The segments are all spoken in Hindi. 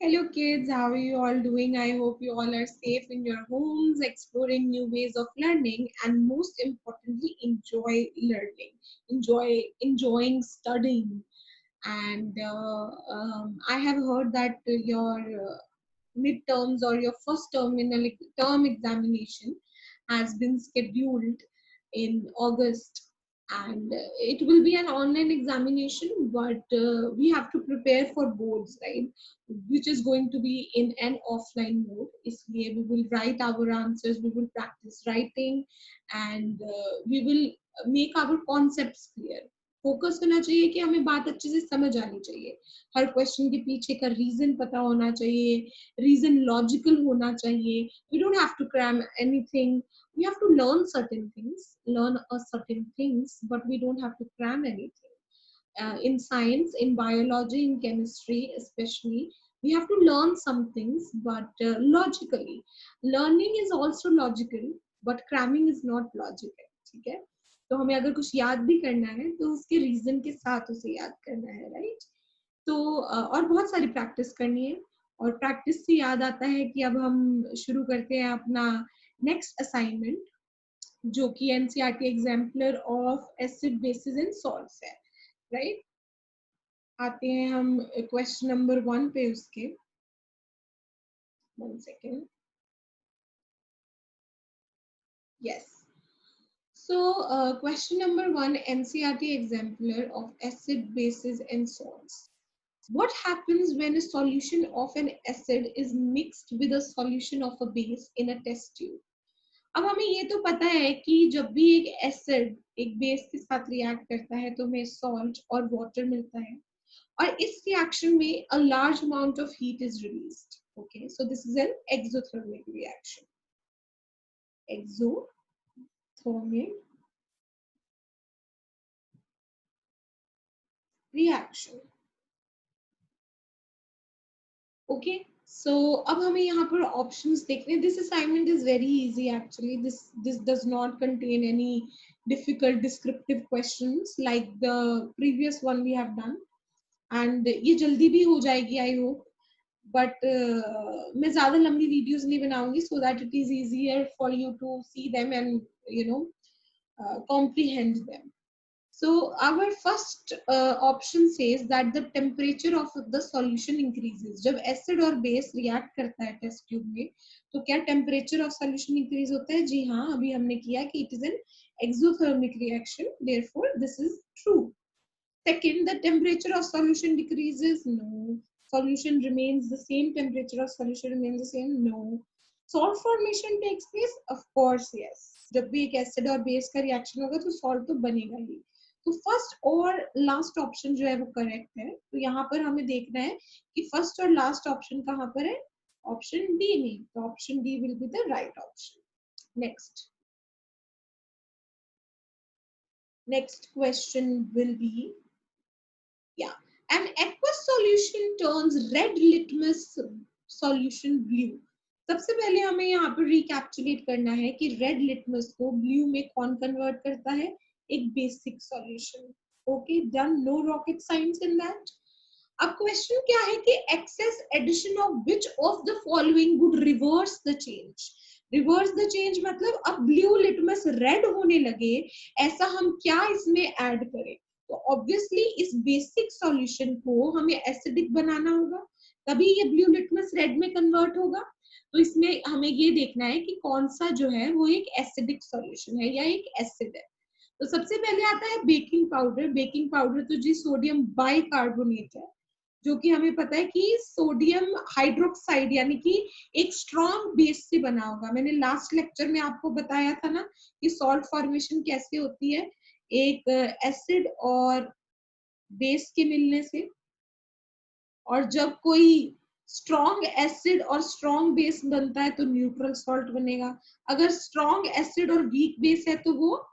Hello kids, how are you all doing? I hope you all are safe in your homes, exploring new ways of learning, and most importantly, enjoy learning, enjoying studying. And I have heard that your midterms or your first term examination has been scheduled in August, and it will be an online examination, but we have to prepare for boards, right? Which is going to be in an offline mode. इसलिए we will write our answers, we will practice writing, and we will make our concepts clear. Focus होना चाहिए कि हमें बात अच्छे से समझ आनी चाहिए, हर क्वेश्चन के पीछे का रीजन पता होना चाहिए, रीजन लॉजिकल होना चाहिए. We don't have to cram anything. We have to learn a certain things, but we don't have to cram anything. In science, in biology, in chemistry, especially, we have to learn some things, but logically. Learning is also logical, but cramming is not logical. ठीक है? तो हमें अगर कुछ याद भी करना है तो उसके रीजन के साथ उसे याद करना है, राइट? तो और बहुत सारी प्रैक्टिस करनी है, और प्रैक्टिस से याद आता है कि अब हम शुरू करते हैं अपना नेक्स्ट असाइनमेंट, जो कि NCERT exemplar of acid basis and salts है, राइट? आते हैं हम क्वेश्चन नंबर 1 पे उसके. 1 second. Yes. So, question number 1, NCERT exemplar of acid, bases, and salts. What happens when a solution of an acid is mixed with a solution of a base in a test tube? अब हमें ये तो पता है कि जब भी एक एसिड एक बेस के साथ रिएक्ट करता है तो हमें सॉल्ट और वाटर मिलता है, और इस रिएक्शन में a large amount of heat is released. Okay, so this is an exothermic reaction. Exothermic reaction. Okay, so अब हमें यहाँ पर ऑप्शंस देखने. This assignment is very easy actually. This does not contain any difficult descriptive questions like the previous one we have done, and ये जल्दी भी हो जाएगी आई होप. बट मैं ज्यादा लंबी वीडियोस नहीं बनाऊंगी so that it is easier for you to see them and you know comprehend them. So our first option says that the temperature of the solution increases. जब acid और base react करता है test tube में, तो क्या temperature of solution increase होता है? जी हाँ, अभी हमने किया कि it is an exothermic reaction. Therefore, this is true. Second, the temperature of solution decreases. No. Solution remains the same. Temperature of solution remains the same. No. Salt formation takes place. Of course, yes. जब भी एक एसिड और बेस का रिएक्शन होगा तो सॉल्ट तो बनेगा ही. तो फर्स्ट और लास्ट ऑप्शन जो है वो करेक्ट है. तो यहाँ पर हमें देखना है कि फर्स्ट और लास्ट ऑप्शन कहाँ पर है. ऑप्शन डी नहीं, तो option D will be the right option. Next question will be, yeah, an aqueous solution turns red litmus solution blue. सबसे पहले हमें यहाँ पर रिकैप्चुलेट करना है कि रेड लिटमस को ब्लू में कौन कन्वर्ट करता है. एक basic solution. Okay, done. No rocket science in that. अब क्वेश्चन क्या है कि excess addition of which of the following would reverse the change. Reverse the change मतलब अब ब्लू लिटमस रेड होने लगे, ऐसा हम क्या इसमें ऐड करें. तो ऑब्वियसली इस बेसिक सॉल्यूशन को हमें एसिडिक बनाना होगा, तभी ये ब्लू लिटमस रेड में कन्वर्ट होगा. तो इसमें हमें ये देखना है कि कौन सा जो है वो एक एसिडिक सॉल्यूशन है या एक एसिड है. तो सबसे पहले आता है बेकिंग पाउडर. बेकिंग पाउडर तो जी सोडियम बाइकार्बोनेट है, जो कि हमें पता है कि सोडियम हाइड्रोक्साइड यानी कि एक स्ट्रॉन्ग बेस से बना होगा. मैंने लास्ट लेक्चर में आपको बताया था ना कि सॉल्ट फॉर्मेशन कैसे होती है, एक एसिड और बेस के मिलने से. और जब कोई स्ट्रॉन्ग एसिड और स्ट्रॉन्ग बेस बनता है तो न्यूट्रल सॉल्ट बनेगा. अगर स्ट्रॉन्ग एसिड और वीक बेस है तो वो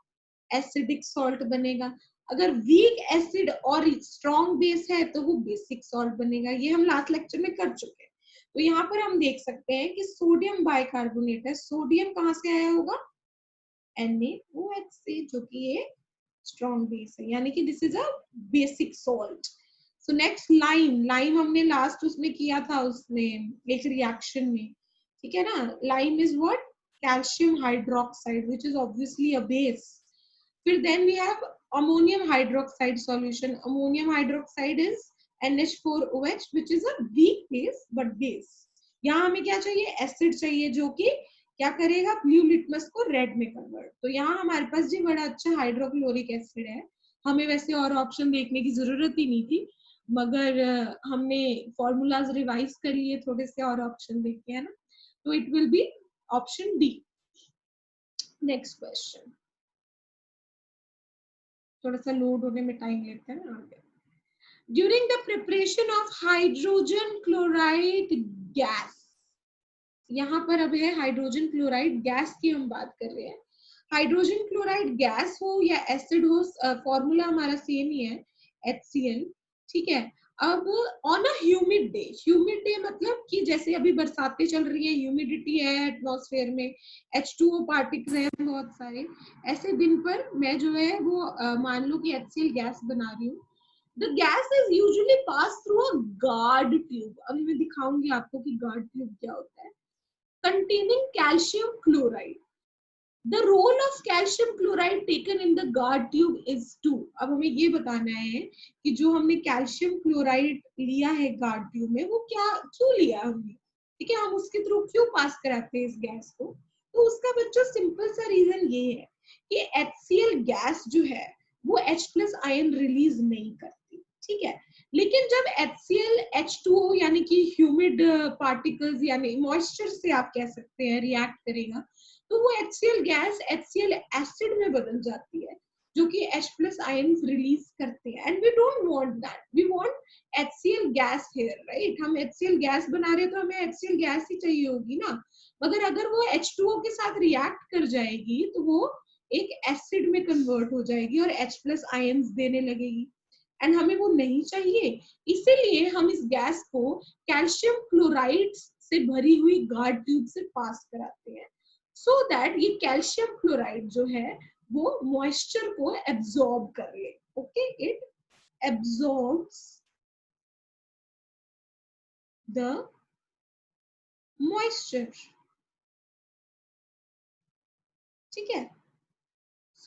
एसिडिक सॉल्ट बनेगा. अगर वीक एसिड और स्ट्रॉन्ग बेस है तो वो बेसिक सॉल्ट बनेगा. ये हम लास्ट लेक्चर में कर चुके हैं. तो यहाँ पर हम देख सकते हैं कि सोडियम बाइकार्बोनेट है. सोडियम कहाँ से आया होगा? NaOH से, जो कि ये स्ट्रॉन्ग बेस है, यानी कि this is a basic salt. So next lime, lime हमने लास्ट उसमें किया था, उसमें एक रिएक्शन में, ठीक है ना. Lime is what, calcium hydroxide which is obviously a base. फिर then we have ammonium hydroxide solution. Ammonium hydroxide is NH4OH which is a weak base but base. यहाँ हमें क्या चाहिए, एसिड चाहिए जो कि क्या करेगा, ब्लू लिटमस को रेड में कन्वर्ट. तो यहाँ हमारे पास जी बड़ा अच्छा हाइड्रोक्लोरिक एसिड है. हमें वैसे और ऑप्शन देखने की जरूरत ही नहीं थी, मगर हमने फॉर्मूलाज रिवाइज कर लिए थोड़े से और ऑप्शन देख के, है ना. तो it will be option D. Next question, थोड़ा सा लोड होने में टाइम लेता है ना. आगे, during the preparation of hydrogen chloride gas, यहाँ पर अब है हाइड्रोजन क्लोराइड गैस की हम बात कर रहे हैं. हाइड्रोजन क्लोराइड गैस हो या एसिड हो, फॉर्मूला हमारा सेम ही है, HCl. ठीक है. अब on a humid day, humid day मतलब कि जैसे अभी बरसातें चल रही है, ह्यूमिडिटी है एटमॉस्फेयर में, H2O पार्टिकल्स हैं बहुत सारे, ऐसे दिन पर मैं जो है वो मान लो कि HCl गैस बना रही हूँ. The gas is usually passed through a guard tube. अभी मैं दिखाऊंगी आपको कि guard tube क्या होता है. Containing calcium chloride. The role of calcium chloride taken in the guard tube is to. अब हमें ये बताना है कि जो हमने कैल्शियम क्लोराइड लिया है गार्ड ट्यूब में, वो क्या क्यों लिया हमने, ठीक है, हम उसके थ्रू क्यों पास कराते हैं इस गैस को. तो उसका बच्चों सिंपल सा रीजन ये है कि HCl गैस जो है वो H+ आयन रिलीज नहीं करती, ठीक है. लेकिन जब HCl H2O यानी कि ह्यूमिड पार्टिकल्स यानी मॉइस्चर से आप कह सकते हैं रिएक्ट करेगा, तो वो HCl गैस HCl एसिड में बदल जाती है, जो कि H+ आयंस रिलीज करते हैं. And we don't want that, we want HCl gas here, right. हम HCl गैस बना रहे हैं तो हमें HCl गैस ही चाहिए होगी ना. मगर अगर वो H2O के साथ रिएक्ट कर जाएगी तो वो एक एसिड में कन्वर्ट हो जाएगी और H+ आयंस देने लगेगी, एंड हमें वो नहीं चाहिए. इसीलिए हम इस गैस को कैल्शियम क्लोराइड से भरी हुई गार्ड ट्यूब से पास कराते हैं, सो दैट ये कैल्शियम क्लोराइड जो है वो मॉइस्चर को एब्जॉर्ब कर ले. Okay, it absorbs the moisture, ठीक है.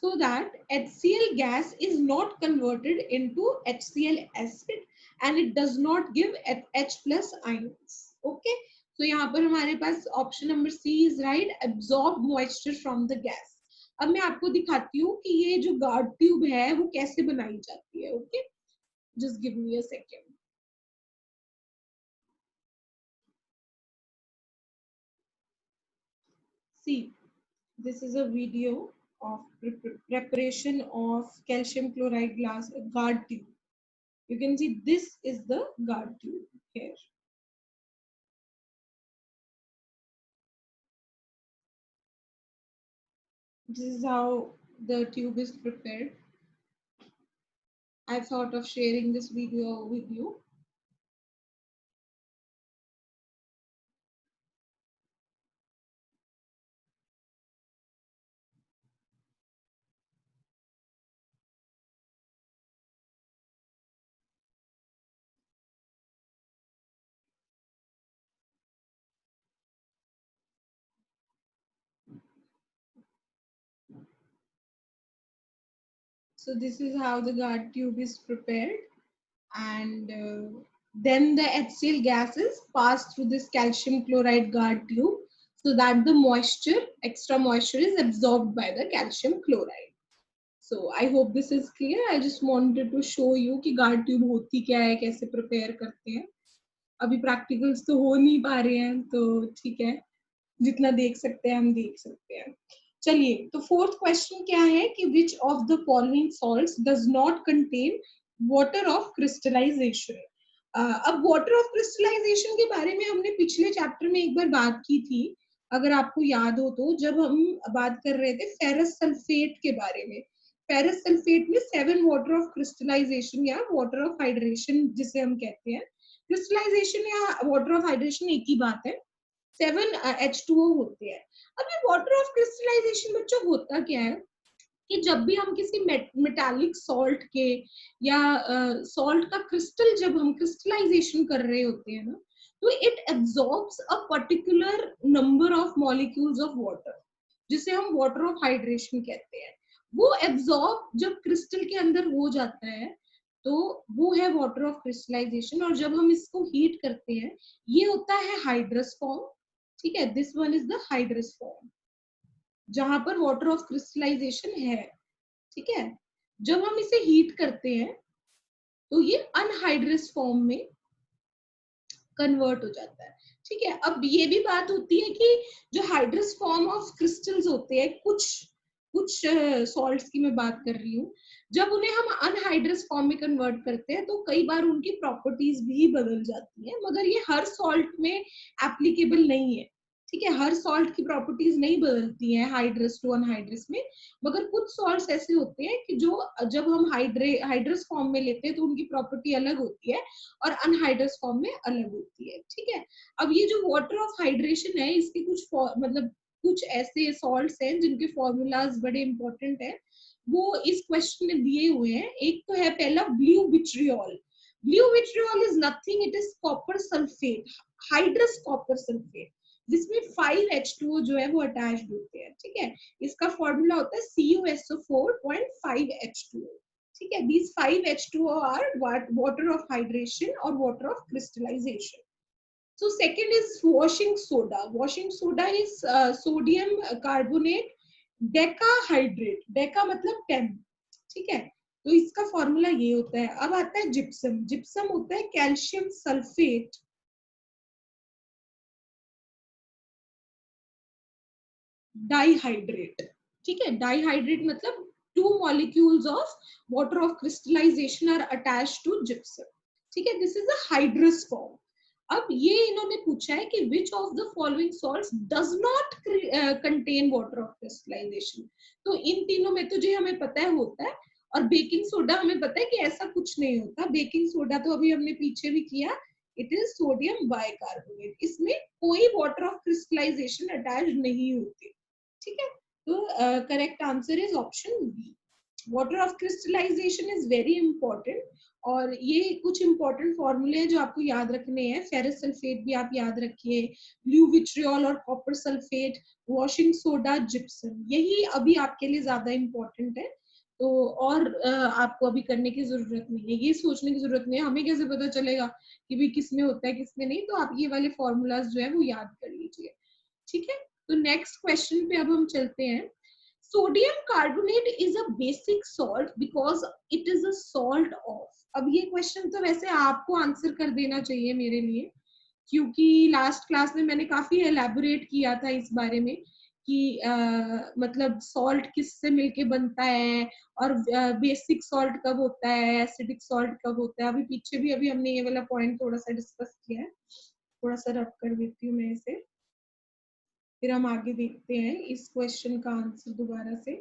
So that HCl gas is not converted into HCl acid and it does not give H+ ions. Okay, so यहाँ पर हमारे पास option number C is right, absorb moisture from the gas. अब मैं आपको दिखाती हूँ कि ये जो गार्ड ट्यूब है वो कैसे बनाई जाती है. Okay, just give me a second. See, this is a video of preparation of calcium chloride glass guard tube. You can see this is the guard tube here. This is how the tube is prepared. I thought of sharing this video with you. So this is how the guard tube is prepared, and then the HCl gases pass through this calcium chloride guard tube so that the moisture, extra moisture, is absorbed by the calcium chloride. So I hope this is clear. I just wanted to show you कि guard tube होती क्या है, कैसे prepare करते हैं. अभी प्रैक्टिकल्स तो हो नहीं पा रहे हैं, तो ठीक है, जितना देख सकते हैं हम देख सकते हैं. चलिए, तो फोर्थ क्वेश्चन क्या है कि which of the following salts does not contain water of crystallization. अब वाटर ऑफ क्रिस्टलाइजेशन के बारे में हमने पिछले चैप्टर में एक बार बात की थी, अगर आपको याद हो तो, जब हम बात कर रहे थे फेरस सल्फेट के बारे में. फेरस सल्फेट में 7 वाटर ऑफ क्रिस्टलाइजेशन या वाटर ऑफ हाइड्रेशन जिसे हम कहते हैं, क्रिस्टलाइजेशन या वाटर ऑफ हाइड्रेशन एक ही बात है, 7 H2O होते हैं. अब ये वाटर ऑफ क्रिस्टलाइजेशन बच्चों होता क्या है कि जब भी हम किसी मेटालिक सॉल्ट के या सॉल्ट का क्रिस्टल जब हम क्रिस्टलाइजेशन कर रहे होते हैं ना, तो it absorbs a particular number of molecules of water, जिसे हम वाटर ऑफ हाइड्रेशन कहते हैं। वो एब्जॉर्ब जब क्रिस्टल के अंदर हो जाता है तो वो है वाटर ऑफ क्रिस्टलाइजेशन। और जब हम इसको हीट करते हैं ये होता है हाइड्रस फॉर्म, ठीक है, this one is the hydrous form जहां पर वाटर ऑफ क्रिस्टलाइजेशन है, ठीक है। जब हम इसे हीट करते हैं तो ये अनहाइड्रस फॉर्म में कन्वर्ट हो जाता है, ठीक है। अब ये भी बात होती है कि जो हाइड्रस फॉर्म ऑफ क्रिस्टल्स होते हैं, कुछ कुछ सॉल्ट्स की मैं बात कर रही हूँ, जब उन्हें हम अनहाइड्रस फॉर्म में कन्वर्ट करते हैं तो कई बार उनकी प्रॉपर्टीज भी बदल जाती हैं, मगर ये हर सॉल्ट में एप्लीकेबल नहीं है, ठीक है। हर सॉल्ट की प्रॉपर्टीज नहीं बदलती हैं हाइड्रस टू अनहाइड्रस में, मगर कुछ सॉल्ट्स ऐसे होते हैं कि जो जब हम हाइड्रस फॉर्म में लेते हैं तो उनकी प्रॉपर्टी अलग होती है और अनहाइड्रस फॉर्म में अलग होती है, ठीक है। अब ये जो वाटर ऑफ हाइड्रेशन है इसके कुछ मतलब कुछ ऐसे सॉल्ट्स हैं जिनके फॉर्मूलाज बड़े इंपॉर्टेंट है, वो इस क्वेश्चन में दिए हुए हैं। एक तो है पहला blue vitriol. Blue vitriol is nothing, it is copper sulphate, hydrous copper sulphate, जिसमें 5H2O जो है वो अटैच्ड होते हैं, ठीक है। इसका फॉर्मूला होता है CuSO4.5H2O, ठीक है। These 5H2O are water of hydration or water of crystallization. So second is washing soda. Washing soda is sodium carbonate decahydrate. Deca मतलब 10, ठीक है। तो इसका फॉर्मूला ये होता है। अब आता है जिप्सम। जिप्सम होता है कैल्शियम सल्फेट डाइहाइड्रेट, ठीक है। डाइहाइड्रेट मतलब 2 molecules of water of crystallization are attached to gypsum, ठीक है। This is a hydrous form. अब ये इन्होंने पूछा है कि which of the following salts does not contain water of crystallization। तो इन तीनों में तो जो हमें पता है होता है, और बेकिंग सोडा हमें पता है कि ऐसा कुछ नहीं होता। बेकिंग सोडा तो अभी हमने पीछे भी किया, इट इज सोडियम बाइकार्बोनेट, इसमें कोई वाटर ऑफ क्रिस्टलाइजेशन अटैच नहीं होती, ठीक है। तो correct answer is option B. Water of crystallization is very important, और ये कुछ इंपॉर्टेंट फॉर्मूले जो आपको याद रखने हैं। फेरस सल्फेट भी आप याद रखिए, ब्लू विट्रियोल और copper sulphate, washing soda, gypsum, यही अभी आपके लिए ज्यादा इंपॉर्टेंट है। तो और आपको अभी करने की जरूरत नहीं है, ये सोचने की जरूरत नहीं है हमें कैसे पता चलेगा कि भी किसमें होता है किसमें नहीं। तो आप ये वाले फॉर्मूलाज जो है वो याद कर लीजिए, ठीक है। तो नेक्स्ट क्वेश्चन पे अब हम चलते हैं। Sodium carbonate is a basic salt because it is a salt of. अब ये क्वेश्चन तो वैसे आपको आंसर कर देना चाहिए मेरे लिए, क्योंकि लास्ट क्लास में मैंने काफी एलैबोरेट किया था इस बारे में कि मतलब सॉल्ट किससे मिलके बनता है, और बेसिक सॉल्ट कब होता है, एसिडिक सॉल्ट कब होता है। अभी पीछे भी अभी हमने ये वाला पॉइंट थोड़ा सा डिस्कस किया है, थोड़ा सा रब कर देती हूँ मैं इसे, फिर हम आगे देखते हैं इस क्वेश्चन का आंसर दोबारा से।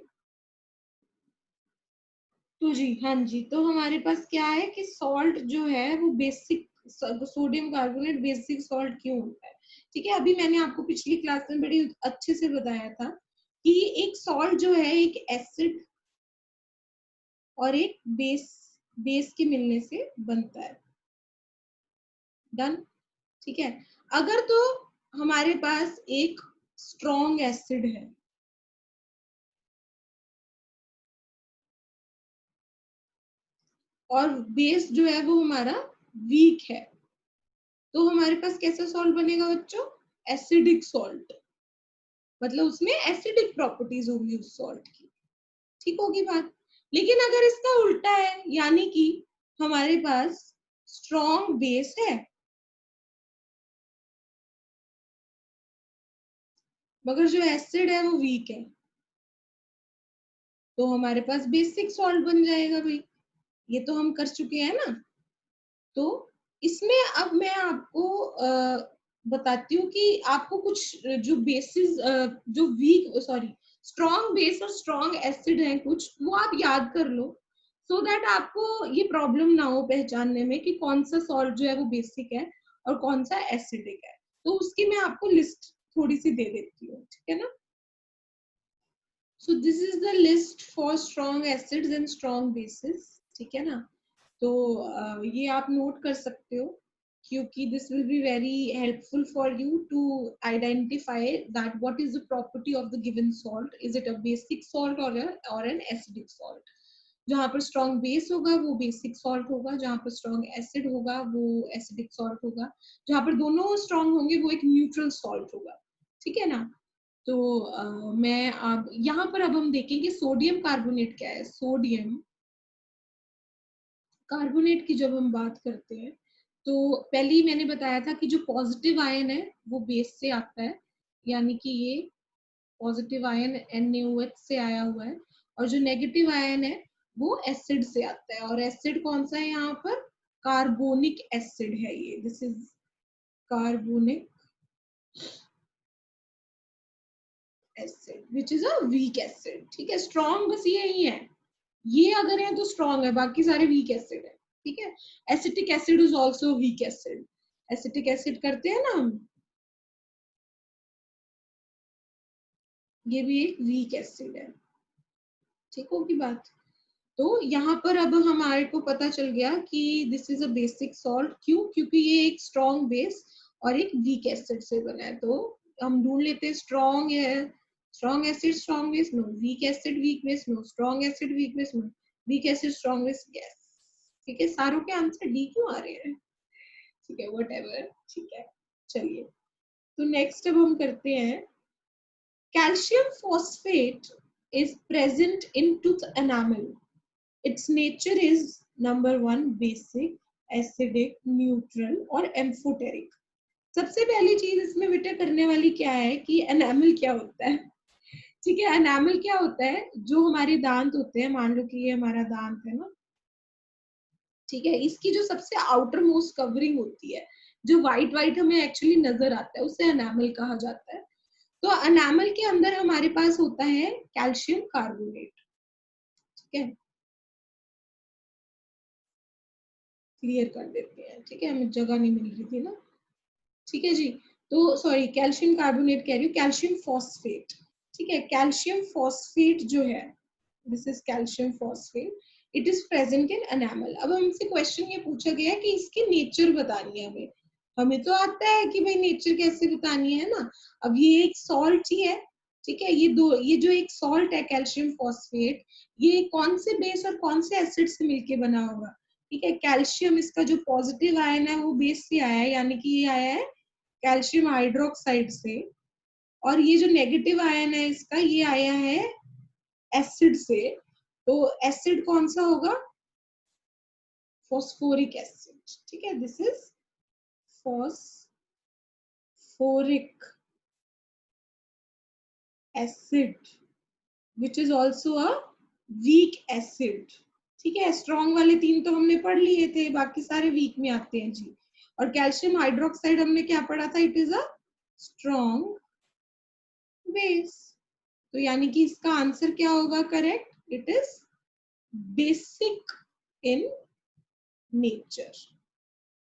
तो जी हाँ जी, तो हमारे पास क्या है कि सॉल्ट जो है वो basic, sodium carbonate basic salt क्यों होता है, ठीक है। अभी मैंने आपको पिछली क्लास में बड़ी अच्छे से बताया था कि एक सॉल्ट जो है एक एसिड और एक बेस बेस के मिलने से बनता है। डन, ठीक है। अगर तो हमारे पास एक स्ट्रॉन्ग एसिड है और बेस जो है वो हमारा वीक है, तो हमारे पास कैसा सॉल्ट बनेगा बच्चों, एसिडिक सॉल्ट, मतलब उसमें एसिडिक प्रॉपर्टीज होंगी उस सॉल्ट की, ठीक होगी बात। लेकिन अगर इसका उल्टा है, यानी कि हमारे पास स्ट्रॉन्ग बेस है मगर जो एसिड है वो वीक है, तो हमारे पास बेसिक सॉल्ट बन जाएगा भाई। ये तो हम कर चुके हैं ना। तो इसमें अब मैं आपको बताती हूँ कि आपको कुछ जो बेसिस जो वीक सॉरी स्ट्रॉन्ग बेस और स्ट्रॉन्ग एसिड हैं कुछ, वो आप याद कर लो, सो दैट आपको ये प्रॉब्लम ना हो पहचानने में कि कौन सा सॉल्ट जो है वो बेसिक है और कौन सा एसिडिक है। तो उसकी मैं आपको लिस्ट थोड़ी सी दे देती हूँ, ठीक है ना। So this is the list for strong acids and strong bases, ठीक है ना। तो ये आप नोट कर सकते हो, क्योंकि this will be very helpful for you to identify that what is the property of the given salt, is it a basic salt और एन एसिडिक सॉल्ट। जहाँ पर स्ट्रॉन्ग बेस होगा वो बेसिक सॉल्ट होगा, जहाँ पर स्ट्रॉन्ग एसिड होगा वो एसिडिक सॉल्ट होगा, जहाँ पर दोनों स्ट्रॉन्ग होंगे वो एक न्यूट्रल सॉल्ट होगा, ठीक है ना। तो मैं अब यहाँ पर अब हम देखेंगे सोडियम कार्बोनेट क्या है। सोडियम कार्बोनेट की जब हम बात करते हैं तो पहले ही मैंने बताया था कि जो पॉजिटिव आयन है वो बेस से आता है, यानी कि ये पॉजिटिव आयन NaOH से आया हुआ है, और जो नेगेटिव आयन है वो एसिड से आता है। और एसिड कौन सा है यहाँ पर? कार्बोनिक एसिड है ये, this is carbonic acid which is a weak acid, ठीक है। स्ट्रॉन्ग बस ये ही है, ये अगर है तो स्ट्रॉन्ग है, बाकी सारे वीक एसिड है, ठीक है। Acetic acid is also weak acid, acetic acid करते हैं ना हम, ये भी एक वीक एसिड है, ठीक होगी बात। तो यहाँ पर अब हमारे को पता चल गया कि this is a basic salt, क्यों? क्योंकि ये एक स्ट्रॉन्ग बेस और एक वीक एसिड से बना है। तो हम ढूंढ लेते हैं स्ट्रॉन्ग है, strong acid strong base no, weak acid weak base no, strong acid weak base no, weak acid strong base yes, ठीक है। सारों के आंसर डी क्यों आ रहे हैं, ठीक है, व्हाटएवर, ठीक है। चलिए, तो नेक्स्ट अब हम करते हैं, calcium phosphate is present in tooth enamel, its nature is number one basic, acidic, neutral और amphoteric। सबसे पहली चीज इसमें बेटा करने वाली क्या है कि एनामल क्या होता है, ठीक है। एनामल क्या होता है? जो हमारे दांत होते हैं, मान लो कि ये हमारा दांत है ना, ठीक है, इसकी जो सबसे आउटर मोस्ट कवरिंग होती है, जो व्हाइट व्हाइट हमें एक्चुअली नजर आता है, उसे एनामल कहा जाता है। तो एनामल के अंदर हमारे पास होता है कैल्शियम कार्बोनेट, ठीक है, क्लियर कर देते हैं, ठीक है, हमें जगह नहीं मिल रही थी ना, ठीक है जी। तो सॉरी, कैल्शियम कार्बोनेट कह रही हूँ, कैल्शियम फॉस्फेट, ठीक है। कैल्शियम फॉस्फेट जो है, this is calcium phosphate, it is present in enamel. अब हमसे क्वेश्चन ये पूछा गया है कि इसकी नेचर बतानी है हमें, हमें तो आता है कि भाई नेचर कैसे बतानी है ना। अब ये एक सॉल्ट ही है, ठीक है, ये जो एक सॉल्ट है कैल्शियम फॉस्फेट, ये कौन से बेस और कौन से एसिड से मिलके बना होगा, ठीक है। कैल्शियम, इसका जो पॉजिटिव आयन है वो बेस से आया है, यानी कि ये आया है कैल्शियम हाइड्रोक्साइड से, और ये जो नेगेटिव आयन है इसका, ये आया है एसिड से। तो एसिड कौन सा होगा? फॉस्फोरिक एसिड, ठीक है, this is phosphoric acid which is also a weak acid, ठीक है। स्ट्रॉन्ग वाले तीन तो हमने पढ़ लिए थे, बाकी सारे वीक में आते हैं जी। और कैल्शियम हाइड्रोक्साइड हमने क्या पढ़ा था? It is a strong base. तो यानी कि इसका आंसर क्या होगा correct? It is basic in nature,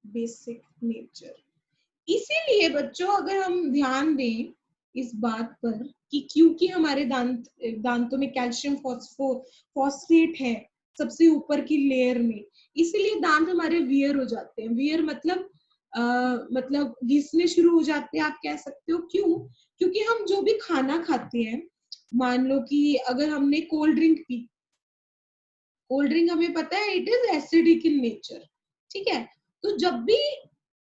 basic nature. इसीलिए बच्चों अगर हम ध्यान दें इस बात पर कि क्योंकि हमारे दांतों में कैल्शियम फॉस्फेट है सबसे ऊपर की लेयर में, इसीलिए दांत हमारे वियर हो जाते हैं। वियर मतलब मतलब घिसने शुरू हो जाते हैं, आप कह सकते हो। क्यों? क्योंकि हम जो भी खाना खाते हैं, मान लो कि अगर हमने cold drink P, cold drink हमें पता है it is acidic in nature, ठीक है। तो जब भी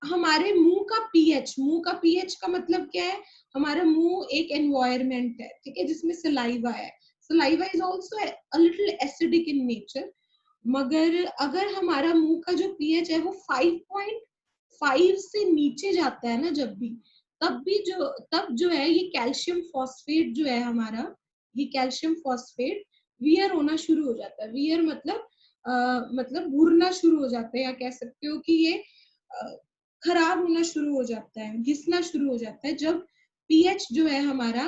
हमारे मुंह का पीएच का मतलब क्या है? हमारा मुंह एक एनवायरमेंट है, ठीक है, जिसमें सलाइवा है। Saliva is also a little acidic in nature. मगर अगर हमारा मुंह का जो पीएच है वो 5.5 से नीचे जाता है ना, जब भी, तब जो है ये कैल्शियम फॉस्फेट जो है हमारा, ये कैल्शियम फॉस्फेट वियर होना शुरू हो जाता है। वियर मतलब घुरना शुरू हो जाता है, या कह सकते हो कि ये खराब होना शुरू हो जाता है, घिसना शुरू हो जाता है, जब पीएच जो है हमारा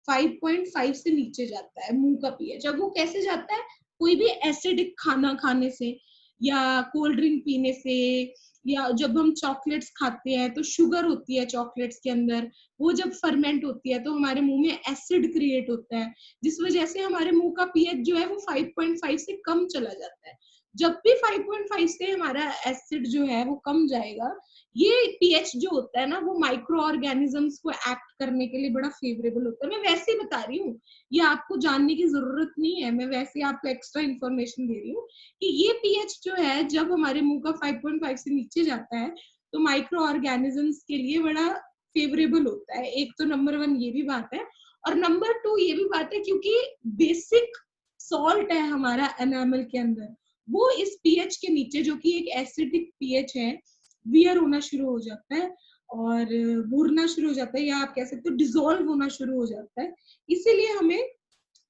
5.5 से नीचे जाता है। मुंह का पीएच जब वो कैसे जाता है? कोई भी एसिडिक खाना खाने से, या कोल्ड ड्रिंक पीने से, या जब हम चॉकलेट्स खाते हैं तो शुगर होती है चॉकलेट्स के अंदर, वो जब फर्मेंट होती है तो हमारे मुंह में एसिड क्रिएट होता है, जिस वजह से हमारे मुंह का पीएच जो है वो 5.5 से कम चला जाता है। जब भी 5.5 से हमारा एसिड जो है वो कम जाएगा, ये पीएच जो होता है ना वो माइक्रो ऑर्गेनिजम्स को एक्ट करने के लिए बड़ा फेवरेबल होता है। मैं वैसे ही बता रही हूँ, ये आपको जानने की जरूरत नहीं है, मैं वैसे ही आपको एक्स्ट्रा इन्फॉर्मेशन दे रही हूँ कि ये पीएच जो है जब हमारे मुंह का 5.5 से नीचे जाता है तो माइक्रो ऑर्गेनिजम्स के लिए बड़ा फेवरेबल होता है। एक तो नंबर वन ये भी बात है, और नंबर टू ये भी बात है क्योंकि बेसिक सॉल्ट है हमारा एनामल के अंदर, वो इस पीएच के नीचे जो कि एक एसिडिक पीएच है, वियर होना शुरू हो जाता है और भूरना शुरू हो जाता है, या आप कह सकते हो डिजोल्व होना शुरू हो जाता है। इसीलिए हमें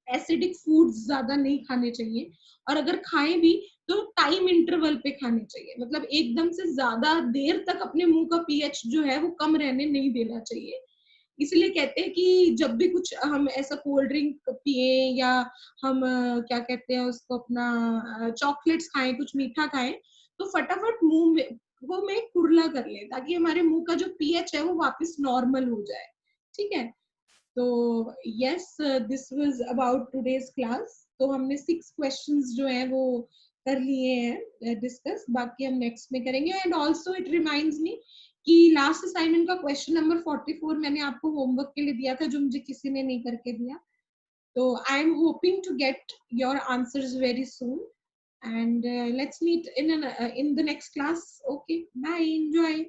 एसिडिक फूड्स ज्यादा नहीं खाने चाहिए, और अगर खाएं भी तो टाइम इंटरवल पे खाने चाहिए, मतलब एकदम से ज्यादा देर तक अपने मुंह का पीएच जो है वो कम रहने नहीं देना चाहिए। इसलिए कहते हैं कि जब भी कुछ हम ऐसा कोल्ड ड्रिंक पिए या हम क्या कहते हैं उसको अपना चॉकलेट्स खाएं, कुछ मीठा खाएं, तो फटाफट मुंह में वो में कुरला कर ले ताकि हमारे मुंह का जो पीएच है वो वापस नॉर्मल हो जाए। ठीक है, तो yes, this was about today's class. तो हमने 6 क्वेश्चंस जो है वो कर लिए हैं डिस्कस, बाकी हम नेक्स्ट में करेंगे। And also it reminds me कि लास्ट असाइनमेंट का क्वेश्चन नंबर 44 मैंने आपको होमवर्क के लिए दिया था जो मुझे किसी ने नहीं करके दिया, तो I am hoping to get your answers very soon, and let's meet in the next class. Okay, bye, enjoy.